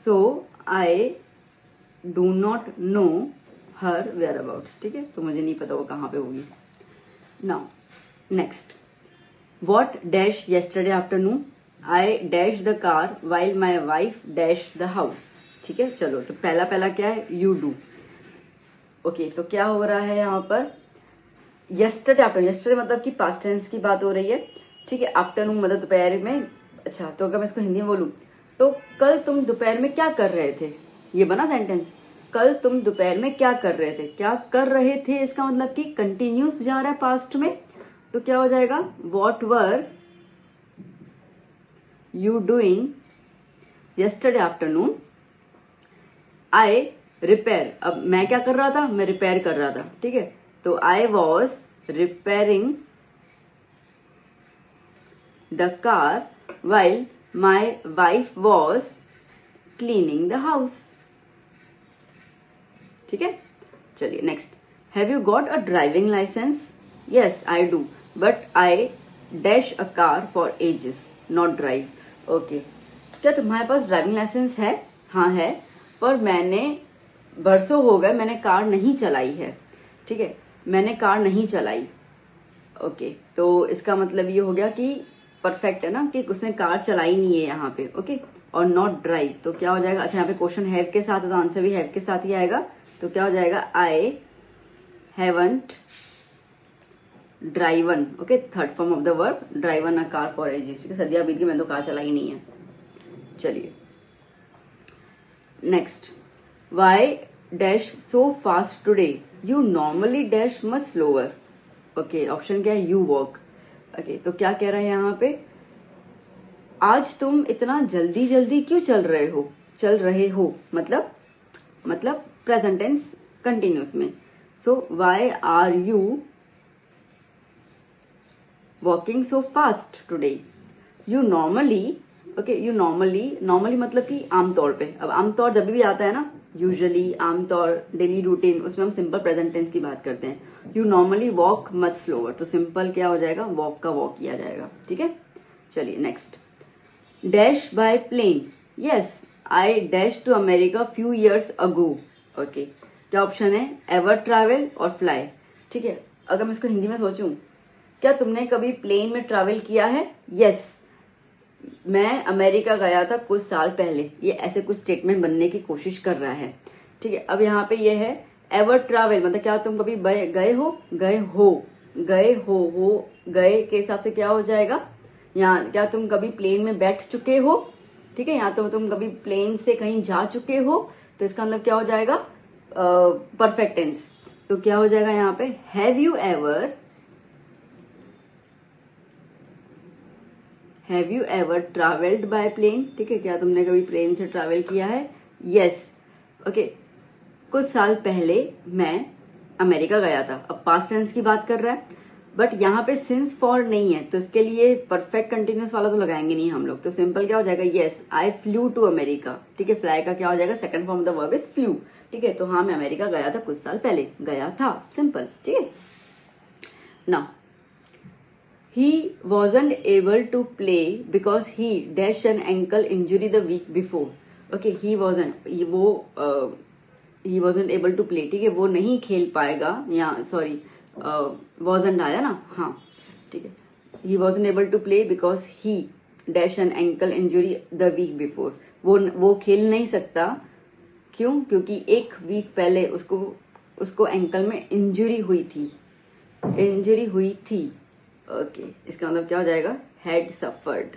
So I do not know her whereabouts, ठीक है, तो मुझे नहीं पता वो कहाँ पे होगी। Now next, what dash yesterday afternoon, I dash the car while my wife dash the house, ठीक है। चलो तो पहला क्या है, यू डू, ओके। तो क्या हो रहा है यहाँ पर, येस्टरडे आफ्टरनून, येस्टरडे मतलब कि पास्ट टेंस की बात हो रही है, ठीक है। आफ्टरनून मतलब दोपहर में, अच्छा तो अगर मैं इसको हिंदी में बोलूं तो कल तुम दोपहर में क्या कर रहे थे, ये बना सेंटेंस, कल तुम दोपहर में क्या कर रहे थे, क्या कर रहे थे इसका मतलब कि कंटिन्यूस जा रहा है पास्ट में, तो क्या हो जाएगा, what were you doing yesterday afternoon, I repair, अब मैं क्या कर रहा था, मैं रिपेयर कर रहा था, ठीक है। तो I was repairing the car while my wife was cleaning the house, ठीक है। चलिए next, have you got a driving licence, yes I do but I dash a car for ages not drive, okay. क्या तुम्हारे पास driving licence है, हाँ है, पर मैंने वर्षों हो गए मैंने कार नहीं चलाई है, ठीक है, मैंने कार नहीं चलाई। ओके, तो इसका मतलब ये हो गया कि परफेक्ट है ना, कि उसने कार चलाई नहीं है यहाँ पे। ओके, और नॉट ड्राइव, तो क्या हो जाएगा, अच्छा यहाँ पे क्वेश्चन हैव के साथ है तो आंसर भी हैव के साथ ही आएगा। तो क्या हो जाएगा, I haven't driven. Okay, third form of the verb, driven a car for edges. ठीक है, सदिया बीत गई मैंने तो कार चलाई नहीं है। चलिए next, why dash so fast today, you normally dash much slower. Okay, option क्या है, यू वॉक। ओके, तो क्या कह रहे हैं यहाँ पे, आज तुम इतना जल्दी जल्दी क्यों चल रहे हो, मतलब प्रेजेंट टेंस कंटिन्यूस में। So why are you walking so fast today, you normally. Okay, you normally मतलब कि आमतौर पे। अब आमतौर जब भी आता है ना, यूजुअली, आमतौर, डेली रूटीन, उसमें हम सिंपल प्रेजेंट टेंस की बात करते हैं। You normally walk much slower, तो सिंपल क्या हो जाएगा, वॉक का वॉक किया जाएगा। ठीक है, चलिए next, dash by plane, yes I dash to America few years ago. Okay, क्या ऑप्शन है, एवर ट्रैवल और फ्लाई। ठीक है, अगर मैं इसको हिंदी में सोचूं, क्या तुमने कभी प्लेन में ट्रैवल किया है, यस मैं अमेरिका गया था कुछ साल पहले। ये ऐसे कुछ स्टेटमेंट बनने की कोशिश कर रहा है। ठीक है, अब यहाँ पे ये है एवर ट्रैवल, मतलब क्या तुम कभी गए के हिसाब से क्या हो जाएगा, यहाँ क्या तुम कभी प्लेन में बैठ चुके हो। ठीक है, यहाँ तो तुम कभी प्लेन से कहीं जा चुके हो, तो इसका मतलब क्या हो जाएगा, परफेक्ट टेंस। तो क्या हो जाएगा यहाँ पे, have you ever travelled by plane. ठीक है, क्या तुमने कभी प्लेन से ट्रैवल किया है, यस। ओके, कुछ साल पहले मैं अमेरिका गया था। अब पास्ट टेंस की बात कर रहा है, बट यहाँ पे सिंस फॉर नहीं है, तो इसके लिए परफेक्ट कंटिन्यूस वाला तो लगाएंगे नहीं हम लोग। तो सिंपल क्या हो जाएगा, yes I flew to America. ठीक है, फ्लाई का क्या हो जाएगा, second form of the verb is flew. ठीक है, तो हाँ मैं अमेरिका गया था कुछ साल पहले, गया था, सिंपल। ठीक है, now he wasn't able to play because he dashed an ankle injury the week before. Okay, he wasn't able to play। ठीक है, वो नहीं खेल पाएगा, या सॉरी wasn't आया ना, हाँ ठीक है, he wasn't able to play because he dashed an ankle injury the week before। वो खेल नहीं सकता, क्यों, क्योंकि एक वीक पहले उसको एंकल में इंजरी हुई थी। ओके, इसका मतलब क्या हो जाएगा, हैड सफर्ड।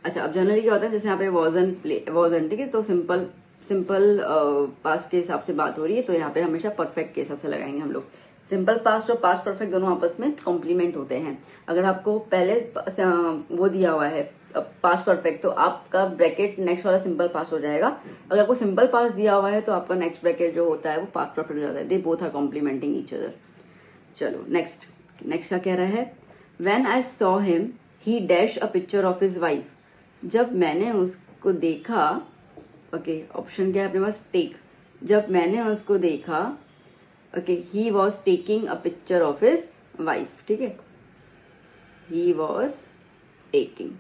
अच्छा, अब जनरली क्या होता है, जैसे यहाँ पे वॉजन, ठीक है, तो सिंपल पास्ट के हिसाब से बात हो रही है, तो यहाँ पे हमेशा परफेक्ट के हिसाब से लगाएंगे हम लोग। सिंपल पास्ट और पास्ट परफेक्ट दोनों आपस में कॉम्प्लीमेंट होते हैं। अगर आपको पहले वो दिया हुआ है पास्ट परफेक्ट, तो आपका ब्रैकेट नेक्स्ट वाला सिंपल पास्ट हो जाएगा। अगर आपको सिंपल पास्ट दिया हुआ है, तो आपका नेक्स्ट ब्रैकेट जो होता है वो पास्ट परफेक्ट हो जाता है। They both are complementing each other. चलो नेक्स्ट क्या कह रहा है, when I saw him he dash a picture of his wife. जब मैंने उसको देखा, ओके ऑप्शन क्या है अपने पास, टेक। जब मैंने उसको देखा, okay he was taking a picture of his wife. ठीक है, ही वॉज टेकिंग,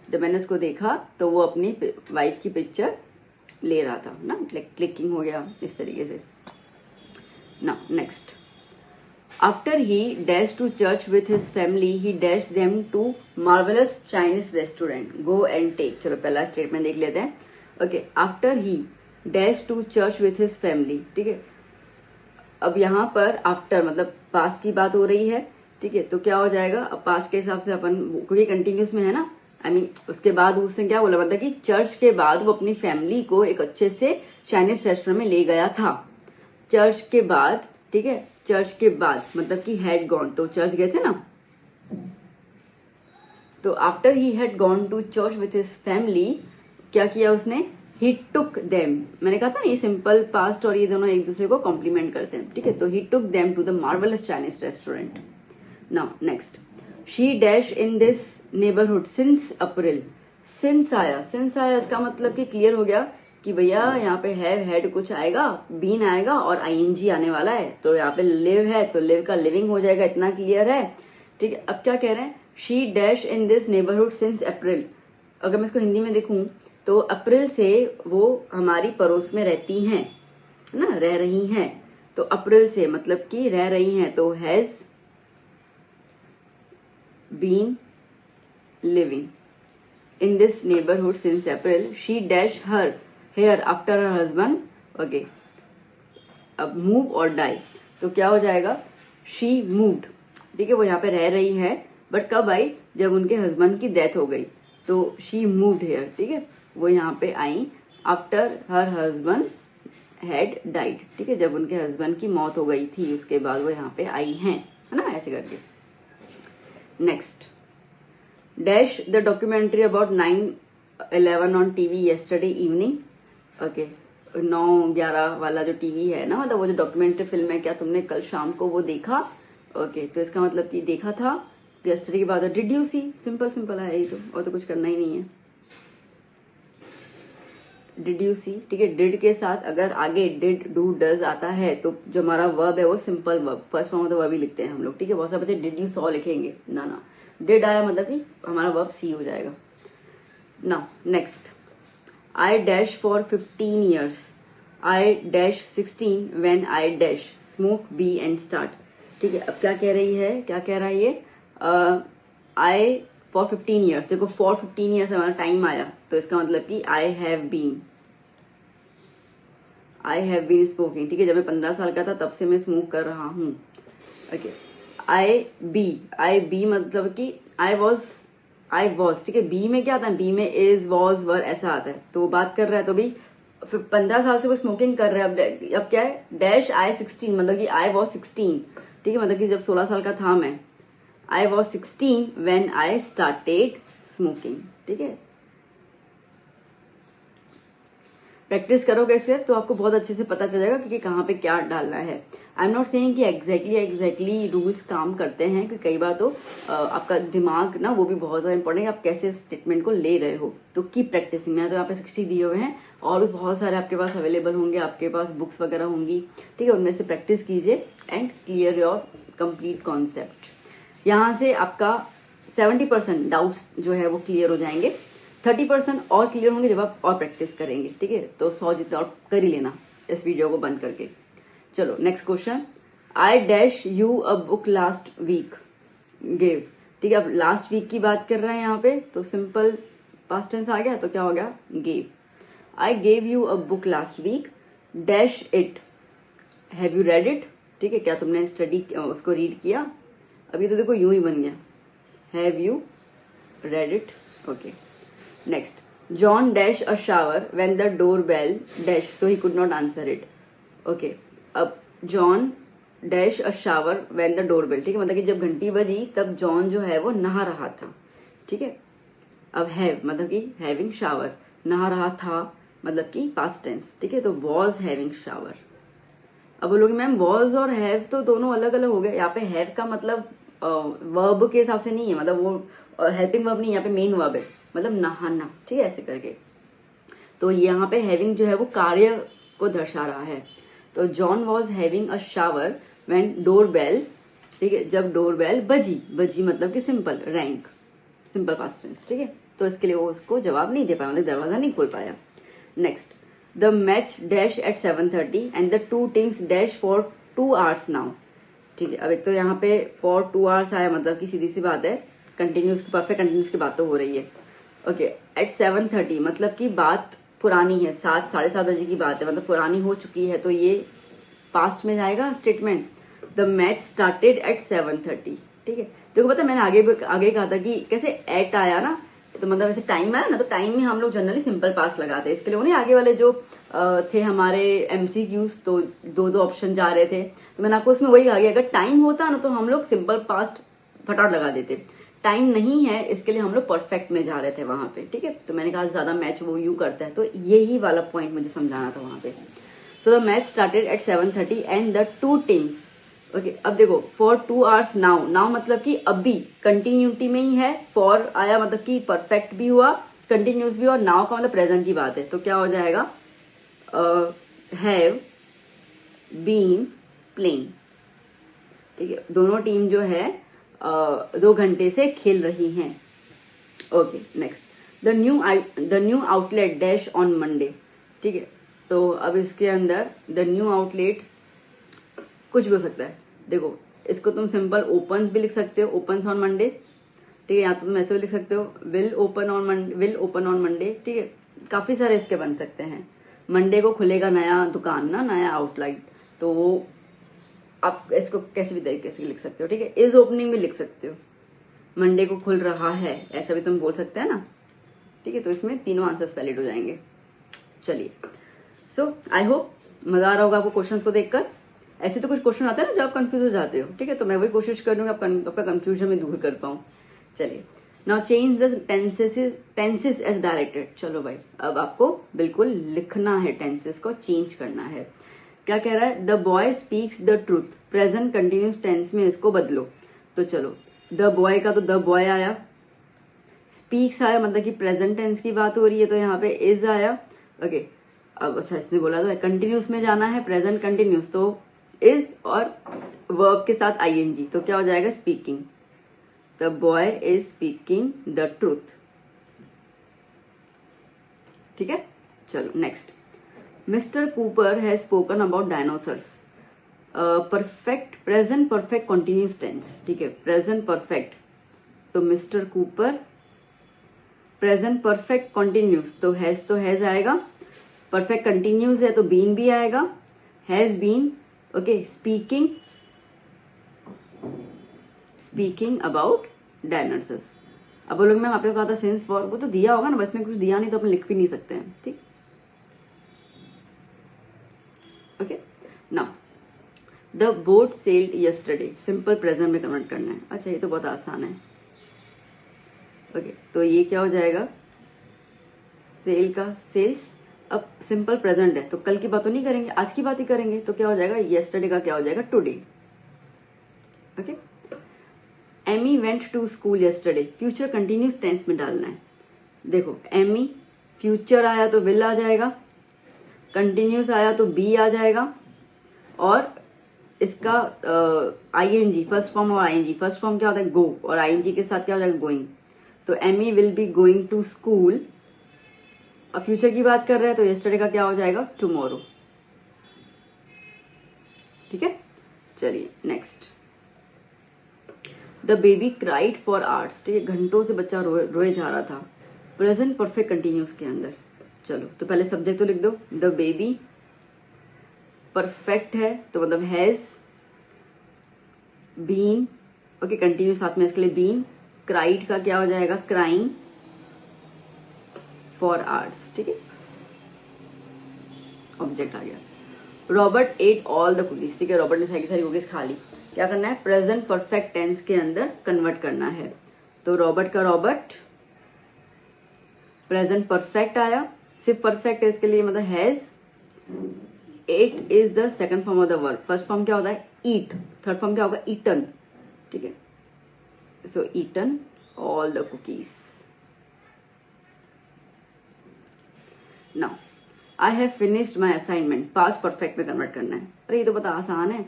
जब मैंने उसको देखा तो वो अपनी वाइफ की पिक्चर ले रहा था ना, क्लिकिंग हो गया इस तरीके से। Now next, after he dashed to church with his family, he dashed them to marvelous Chinese restaurant. Go and take। चलो पहला स्टेटमेंट देख लेते हैं। Okay, after he dashed to church with his family। ठीक है, अब यहाँ पर आफ्टर मतलब पास्ट की बात हो रही है। ठीक है, तो क्या हो जाएगा, अब पास्ट के हिसाब से अपन, क्योंकि कंटिन्यूस में है ना, उसके बाद उसने क्या बोला, मतलब कि चर्च के बाद वो अपनी फैमिली को एक अच्छे से चाइनीज रेस्टोरेंट में ले गया था। चर्च के बाद, ठीक है, चर्च के बाद मतलब कि हैड गॉन, तो चर्च गए थे ना, तो after he had gone to church with his family, क्या किया उसने, ही टुक देम। मैंने कहा था ना ये सिंपल पास्ट और ये दोनों एक दूसरे को कॉम्प्लीमेंट करते हैं। ठीक है, तो he took them to the marvellous Chinese restaurant. Now next, she dash in this neighbourhood since April. Since आया, इसका मतलब कि क्लियर हो गया कि भैया यहाँ पे हैड कुछ आएगा, बीन आएगा और आईएनजी आने वाला है। तो यहाँ पे लिव है, तो लिव का लिविंग हो जाएगा, इतना क्लियर है। ठीक है, अब क्या कह रहे हैं, she dash in this neighbourhood since अप्रैल। अगर मैं इसको हिंदी में देखूं तो अप्रैल से वो हमारी पड़ोस में रहती हैं, है ना, रह रही हैं। तो अप्रैल से मतलब कि रह रही हैं, तो has been living in this neighbourhood since April. She dash her hair after her husband. Okay, अब मूव और डाई, तो क्या हो जाएगा, शी मूव्ड, ठीक है, वो यहाँ पे रह रही है, बट कब आई, जब उनके हस्बैंड की डेथ हो गई, तो शी मूव्ड हेयर, ठीक है, वो यहाँ पे आई after her husband had died, ठीक है, जब उनके हस्बैंड की मौत हो गई थी उसके बाद वो यहाँ पे आई हैं, है ना, ऐसे करके। Next, dash the documentary about 9/11 on TV yesterday evening. Okay, 9/11 वाला जो टीवी है ना, मतलब वो जो डॉक्यूमेंट्री फिल्म है, क्या तुमने कल शाम को वो देखा। ओके, तो इसका मतलब कि देखा था, येस्टरडे के बाद did you see, simple simple है यही तो, और तो कुछ करना ही नहीं है। डिड यू सी, ठीक है, डिड के साथ अगर आगे डिड डू डज आता है तो जो हमारा वर्ब है वो simple verb, first form of the verb ही लिखते हैं हम लोग, ठीक है। बहुत सारे बच्चे डिड यू सॉ लिखेंगे, ना ना, डिड आया मतलब कि हमारा वर्ब सी हो जाएगा। Now next, I dash for 15 years, I dash 16 when I dash smoke be and start, ठीक है। अब क्या कह रही है, क्या कह रहा है ये, आई फॉर 15 years, देखो फॉर 15 years हमारा टाइम आया, तो इसका मतलब कि आई हैव बीन स्मोकिंग, ठीक है, जब मैं 15 साल का था तब से मैं स्मोक कर रहा हूँ। ओके, आई बी मतलब कि आई वॉज, ठीक है, बी में क्या आता है, बी में इज वॉज वर ऐसा आता है, तो वो बात कर रहा है, तो भाई 15 साल से वो स्मोकिंग कर रहा है। अब क्या है, डैश आई 16 मतलब कि आई वॉज 16, ठीक है, मतलब कि जब 16 साल का था मैं, I was 16 when I started smoking, ठीक है। प्रैक्टिस करोगे इसे तो आपको बहुत अच्छे से पता चल जाएगा कि कहाँ पे क्या डालना है। आई एम नॉट सेइंग कि एग्जैक्टली रूल्स काम करते हैं, कि कई बार तो आपका दिमाग ना वो भी बहुत ज्यादा इंपॉर्टेंट है, आप कैसे स्टेटमेंट को ले रहे हो। तो कीप प्रैक्टिसिंग। मैं तो यहाँ पे 60 दिए हुए हैं, और भी बहुत सारे आपके पास अवेलेबल होंगे, आपके पास बुक्स वगैरह होंगी, ठीक है, उनमें से प्रैक्टिस कीजिए and clear your complete concept. यहाँ से आपका 70% डाउट्स जो है वो क्लियर हो जाएंगे, 30% और क्लियर होंगे जब आप और प्रैक्टिस करेंगे, ठीक है। तो 100 जितना और कर ही लेना इस वीडियो को बंद करके। चलो next question, I dash you a book last week give, ठीक है। अब लास्ट वीक की बात कर रहे हैं यहाँ पे, तो सिंपल पास्ट टेंस आ गया, तो क्या हो गया, gave. I gave you a book last week, dash it, have you read it, ठीक है, क्या तुमने स्टडी उसको रीड किया। अभी तो देखो यूं ही बन गया, have you read it. Okay, next, John dash a shower when the door bell dash so he could not answer it. Okay, अब John dash a shower when the door bell, ठीक है, मतलब कि जब घंटी बजी तब जॉन जो है वो नहा रहा था, ठीक है। अब हैव मतलब कि हैविंग शावर, नहा रहा था मतलब कि पास्ट टेंस, ठीक है, तो वॉज हैविंग शावर। अब बोलोगे मैम वॉज और हैव तो दोनों अलग अलग हो गए, यहाँ पे हैव का मतलब वर्ब के हिसाब से नहीं है, मतलब वो हेल्पिंग वर्ब नहीं, यहाँ पे मेन वर्ब है, मतलब नहाना, ठीक है, ऐसे करके। तो यहाँ पे हैविंग जो है वो कार्य को दर्शा रहा है। तो John was having a shower when door bell, ठीक है, जब डोर बेल बजी मतलब कि simple rank, simple past tense, ठीक है। तो इसके लिए वो उसको जवाब नहीं दे पाया, मतलब दरवाजा नहीं खोल पाया। Next, the match dash at 7:30 and the two teams dash for 2 hours now, ठीक है। अब एक तो यहाँ पे फॉर 2 hours आया, मतलब कि सीधी सी बात है, कंटिन्यूस की, परफेक्ट कंटिन्यूस की बात तो हो रही है। ओके, एट 7:30 मतलब कि बात पुरानी है, 7-7:30 बजे की बात है, मतलब पुरानी हो चुकी है, तो ये पास्ट में जाएगा statement. The match started at 7:30, ठीक है। देखो पता है मैंने आगे कहा था कि कैसे एट आया ना, तो मतलब ऐसे टाइम आया ना, तो टाइम में हम लोग जनरली सिंपल पास्ट लगाते हैं। इसके लिए उन्हें आगे वाले जो थे हमारे MCQs, तो दो ऑप्शन जा रहे थे, तो मैंने आपको उसमें वही कहा कि अगर टाइम होता ना तो हम लोग सिंपल पास्ट फटाफट लगा देते। टाइम नहीं है, इसके लिए हम लोग परफेक्ट में जा रहे थे वहां पे, ठीक है। तो मैंने कहा ज्यादा मैच वो यू करता है, तो यही वाला पॉइंट मुझे समझाना था वहां पे। So the match started at 7:30 and the two teams, okay. अब देखो फॉर 2 hours नाउ मतलब कि अभी कंटिन्यूटी में ही है, फॉर आया मतलब कि परफेक्ट भी हुआ, कंटिन्यूस भी, और नाउ का मतलब प्रेजेंट की बात है, तो क्या हो जाएगा, हैव बीन प्लेइंग, ठीक है। दोनों टीम जो है 2 घंटे से खेल रही हैं। Okay, next, the new outlet dash on Monday, ठीक है। तो अब इसके अंदर द न्यू आउटलेट कुछ भी हो सकता है। देखो इसको तुम सिंपल ओपन्स भी लिख सकते हो, ओपन्स ऑन मंडे, ठीक है। या तो तुम ऐसे भी लिख सकते हो विल ओपन ऑन मंडे, ठीक है। काफी सारे इसके बन सकते हैं। मंडे को खुलेगा नया दुकान ना, नया आउटलेट, तो वो आप इसको कैसे भी तरीके से लिख सकते हो, ठीक है। इज ओपनिंग भी लिख सकते हो, मंडे को खुल रहा है ऐसा भी तुम बोल सकते हैं ना, ठीक है। तो इसमें तीनों आंसर्स वैलिड हो जाएंगे। चलिए, सो आई होप मजा आ रहा होगा आपको क्वेश्चंस को देखकर। ऐसे तो कुछ क्वेश्चन आते हैं ना जो आप कंफ्यूज हो जाते हो, ठीक है। तो मैं वही कोशिश कर दूंगी आपका कंफ्यूजन में दूर कर पाऊं। चलिए, now change the tenses as directed. चलो भाई, अब आपको बिल्कुल लिखना है, टेंसेस को चेंज करना है। क्या कह रहा है, the boy speaks the truth, present continuous tense में इसको बदलो। तो चलो, द बॉय का तो द बॉय आया, स्पीक्स आया, मतलब कि प्रेजेंट टेंस की बात हो रही है, तो यहाँ पे इज आया, ओके। अब अच्छा इसने बोला तो कंटिन्यूस में जाना है, प्रेजेंट कंटिन्यूस, तो इज और वर्ब के साथ आईएनजी, तो क्या हो जाएगा, speaking. The boy is speaking the truth, ठीक है। चलो next, mister Cooper has spoken about dinosaurs. Perfect present perfect continuous tense, ठीक है। प्रेजेंट परफेक्ट, तो mister Cooper, present perfect continuous, तो हैज आएगा, परफेक्ट कंटिन्यूस है तो बीन भी आएगा, has been, okay. Speaking about dinosaurs. अब बोलोगे मैम आपने कहा था सिंस फॉर, वो तो दिया होगा ना, बस में कुछ दिया नहीं तो अपन लिख भी नहीं सकते हैं, ठीक। Okay, now the boat sailed yesterday, simple present में कन्वर्ट करना है। अच्छा ये तो बहुत आसान है, ओके। तो ये क्या हो जाएगा, सेल का सेल्स। अब सिंपल प्रेजेंट है तो कल की बात तो नहीं करेंगे, आज की बात ही करेंगे, तो क्या हो जाएगा, यस्टरडे का क्या हो जाएगा, today, okay. Amy went to school yesterday, future continuous tense में डालना है। देखो एमी, फ्यूचर आया तो विल आ जाएगा, कंटिन्यूस आया तो बी आ जाएगा, और इसका आईएनजी, फर्स्ट फॉर्म और आईएनजी, फर्स्ट फॉर्म क्या होता है, गो, और आईएनजी के साथ क्या हो जाएगा, गोइंग। तो Amy will be going to school, अब फ्यूचर की बात कर रहे हैं तो यस्टरडे का क्या हो जाएगा, टुमारो, ठीक है। चलिए next, the baby cried for hours, ठीक है। घंटों से बच्चा रोए जा रहा था, प्रेजेंट परफेक्ट कंटिन्यूस के अंदर। चलो तो पहले सब्जेक्ट तो लिख दो, द बेबी, परफेक्ट है तो मतलब हैज बीन, ओके, कंटिन्यूस साथ में इसके लिए बीन। क्राइड का क्या हो जाएगा, क्राइंग फॉर आवर्स, ठीक है। ऑब्जेक्ट आ गया। Robert at all the cookies, ठीक है। रॉबर्ट ने सारी की सारी कुकीज खा ली। क्या करना है, प्रेजेंट परफेक्ट टेंस के अंदर कन्वर्ट करना है। तो रॉबर्ट का रॉबर्ट, प्रेजेंट परफेक्ट आया, सिर्फ परफेक्ट है इसके लिए, मतलब has. Ate is the second form of the verb, first form क्या होता है, ईट, थर्ड फॉर्म क्या होगा, ईटन, ठीक है। So eaten all the cookies. Now I have finished my assignment, past perfect में कन्वर्ट करना है। अरे ये तो बता आसान है,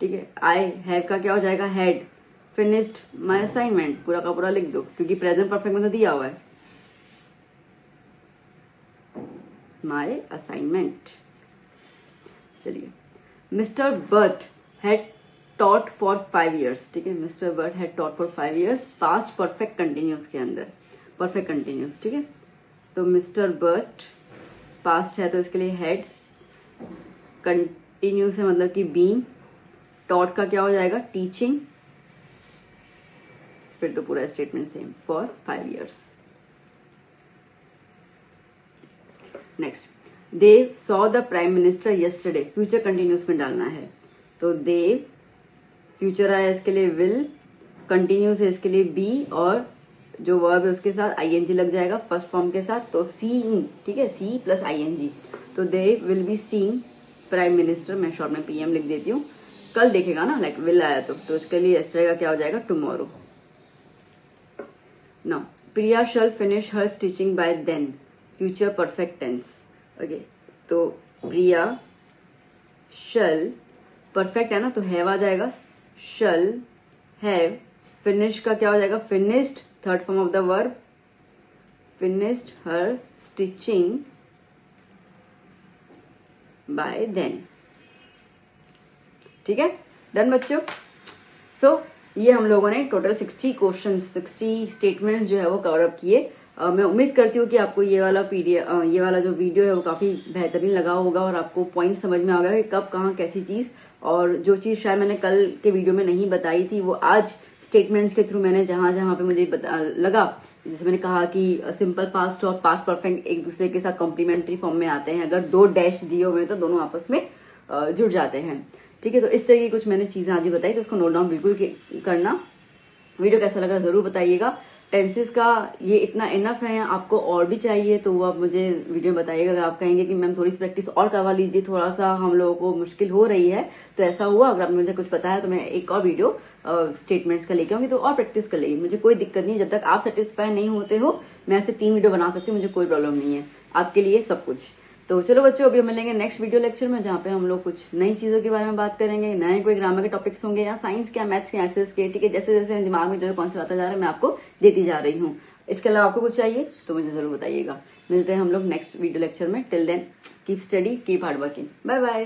ठीक है। आई हैव का क्या हो जाएगा, हैड, फिनिश्ड माई असाइनमेंट, पूरा का पूरा लिख दो क्योंकि प्रेजेंट परफेक्ट में तो दिया हुआ है, माई असाइनमेंट। चलिए, mister Bert had taught for 5 years, ठीक है। Mister Bert had taught for 5 years, past perfect continuous के अंदर, परफेक्ट कंटिन्यूस, ठीक है। तो मिस्टर बर्ट पास्ट है तो इसके लिए हैड, कंटिन्यूस है मतलब कि बीन, टॉट का क्या हो जाएगा, टीचिंग, फिर तो पूरा statement same, for 5 years। Next, they saw the prime minister yesterday, future continuous में डालना है। तो दे, फ्यूचर आया इसके लिए विल, कंटिन्यूस है इसके लिए बी, और जो वर्ब है उसके साथ आईएनजी लग जाएगा फर्स्ट फॉर्म के साथ, तो सीइंग, ठीक है, सी प्लस आईएनजी। तो they will be seeing prime minister, मैं शॉर्ट में पीएम लिख देती हूँ, कल देखेगा ना, लाइक विल आया तो इसके लिए यस्टरडे का क्या हो जाएगा, tomorrow. Now Priya shall finish her stitching by then, future perfect tense, okay. तो प्रिया शैल, परफेक्ट है ना तो हैव आ जाएगा, शैल हैव, फिनिश का क्या हो जाएगा, finished, third form of the verb, finished her stitching by then। ठीक है, डन बच्चों। सो ये हम लोगों ने टोटल 60 क्वेश्चन 60 स्टेटमेंट्स जो है वो कवर अप किए। मैं उम्मीद करती हूँ कि आपको ये वाला ये वाला जो वीडियो है वो काफी बेहतरीन लगा होगा और आपको पॉइंट समझ में आ गया कि कब कहाँ कैसी चीज, और जो चीज शायद मैंने कल के वीडियो में नहीं बताई थी वो आज स्टेटमेंट्स के थ्रू मैंने जहां जहां पे मुझे लगा, जैसे मैंने कहा कि सिंपल पास्ट और पास्ट परफेक्ट एक दूसरे के साथ कॉम्प्लीमेंट्री फॉर्म में आते हैं। अगर 2 डैश दिए हुए तो दोनों आपस में जुड़ जाते हैं। ठीक है, तो इस तरह की कुछ मैंने चीजें आज बताई, तो उसको नोट डाउन बिल्कुल करना। वीडियो कैसा लगा जरूर बताइएगा। टेंसेस का ये इतना इनफ है, आपको और भी चाहिए तो वो आप मुझे वीडियो में बताइएगा। अगर आप कहेंगे कि मैम थोड़ी सी प्रैक्टिस और करवा लीजिए, थोड़ा सा हम लोगों को मुश्किल हो रही है, तो ऐसा हुआ अगर आपने मुझे कुछ पता है तो मैं एक और वीडियो स्टेटमेंट्स का लेके आऊंगी, तो और प्रैक्टिस कर लेगी, मुझे कोई दिक्कत नहीं। जब तक आप सेटिस्फाई नहीं होते हो मैं ऐसे 3 वीडियो बना सकती हूँ, मुझे कोई प्रॉब्लम नहीं है, आपके लिए सब कुछ। तो चलो बच्चों, अभी हम मिलेंगे नेक्स्ट वीडियो लेक्चर में, जहाँ पे हम लोग कुछ नई चीजों के बारे में बात करेंगे, नए कोई ग्रामर के टॉपिक्स होंगे या साइंस के, मैथ्स के, एसएस के। ठीक है, जैसे जैसे दिमाग में जो कॉन्सेप्ट आता जा रहा है मैं आपको देती जा रही हूँ। इसके अलावा आपको कुछ चाहिए तो मुझे जरूर बताइएगा। मिलते हैं हम लोग नेक्स्ट वीडियो लेक्चर में। Till then keep study, keep hard working. Bye bye.